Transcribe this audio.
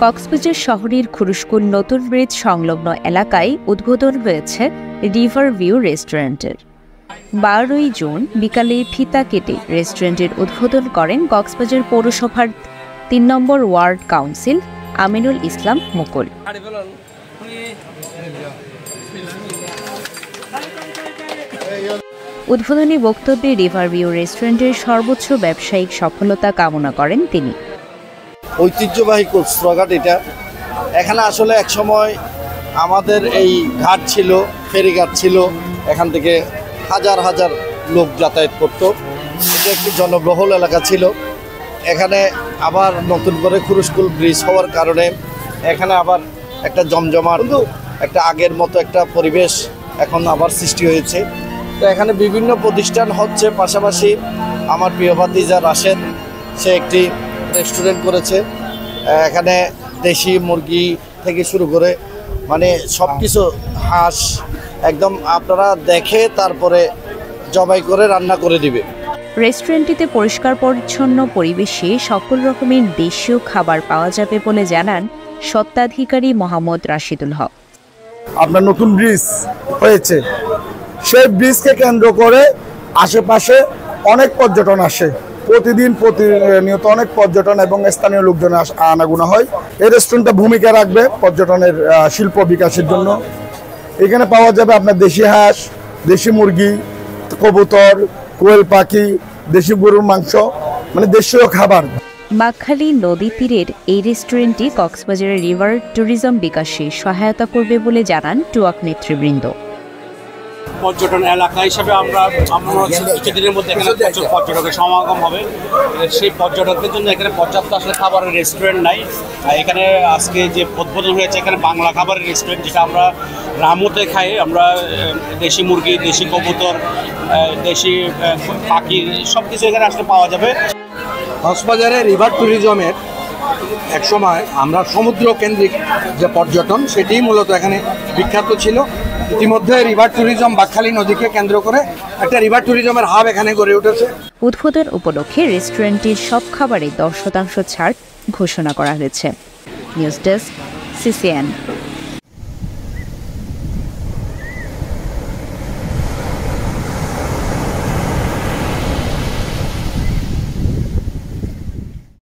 কক্সবাজার শহরের খুরুশকুল নতুন ব্রিজ সংলগ্ন এলাকায় উদ্বোধন হয়েছে রিভার ভিউ রেস্টুরেন্টের। 12ই জুন বিকালে ফিতা কেটে রেস্টুরেন্টের উদ্বোধন করেন কক্সবাজার পৌরসভার 3 নম্বর ওয়ার্ড কাউন্সিল আমিনুল ইসলাম মুকুল। উদ্বোধনী বক্তব্যে রিভার ভিউ রেস্টুরেন্টের সর্বোচ্চ ব্যবসায়িক সফলতা কামনা করেন তিনি। ঐতিহ্যবাহী কোস্টঘাট এটা, এখানে আসলে এক সময় আমাদের এই ঘাট ছিল, ফেরিঘাট ছিল, এখান থেকে হাজার হাজার লোক যাতায়াত করত। এটা একটি জনবহুল এলাকা ছিল। এখানে আবার নতুন করে খুরুশকুল ব্রিজ হওয়ার কারণে এখানে আবার একটা জমজমাট, একটা আগের মতো একটা পরিবেশ এখন আবার সৃষ্টি হয়েছে। তো এখানে বিভিন্ন প্রতিষ্ঠান হচ্ছে, পাশাপাশি আমার প্রিয় ভাতিজা রাশেদ সে একটি রেস্টুরেন্ট করেছে। এখানে দেশি মুরগি থেকে শুরু করে মানে সব কিছু, হাঁস একদম আপনারা দেখে তারপরে জবাই করে রান্না করে দিবে। রেস্টুরেন্টটিতে পরিষ্কার পরিচ্ছন্ন পরিবেশে সকল রকমের দেশীয় খাবার পাওয়া যাবে বলে জানান স্বত্বাধিকারী মোহাম্মদ রাশিদুল হক। আপনার নতুন ব্রিজ হয়েছে, সেই ব্রিজকে কেন্দ্র করে আশেপাশে অনেক পর্যটন আসে, প্রতিনিয়ত অনেক পর্যটন এবং স্থানীয় লোকজন আনাগোনা হয়। এই রেস্টুরেন্টটা ভূমিকা রাখবে পর্যটনের শিল্প বিকাশের জন্য। এখানে পাওয়া যাবে আপনার দেশি হাঁস, দেশি মুরগি, কবুতর, কোয়েল পাখি, দেশি গরুর মাংস, মানে দেশীয় খাবার। বাকখালী নদী তীরের এই রেস্টুরেন্টটি কক্সবাজারের রিভার ট্যুরিজম বিকাশে সহায়তা করবে বলে জানান টুয়াক নেতৃবৃন্দ। পর্যটন এলাকা হিসেবে আমরা কিছুদিনের মধ্যে এখানে প্রচুর পর্যটকের সমাগম হবে। সেই পর্যটকদের জন্য এখানে পর্যাপ্ত আসলে খাবারের রেস্টুরেন্ট নাই। এখানে আজকে যে উদ্বোধন হয়েছে এখানে বাংলা খাবারের রেস্টুরেন্ট, যেটা আমরা রামুতে খাই। আমরা দেশি মুরগি, দেশি কবুতর, দেশি পাখি সব কিছু এখানে আসলে পাওয়া যাবে। কক্সবাজারে রিভার ট্যুরিজমের একসময় আমরা সমুদ্র কেন্দ্রিক যে পর্যটন সেটি মূলত এখানে বিখ্যাত ছিল। ইতিমধ্যে রিভার ট্যুরিজম বাকখালী নদীকে কেন্দ্র করে একটা রিভার ট্যুরিজমের হাব এখানে গড়ে উঠেছে। উদ্বোধন উপলক্ষে রেস্টুরেন্টটির সব খাবারে 10% ছাড় ঘোষণা করা হয়েছে। News desk, CCN।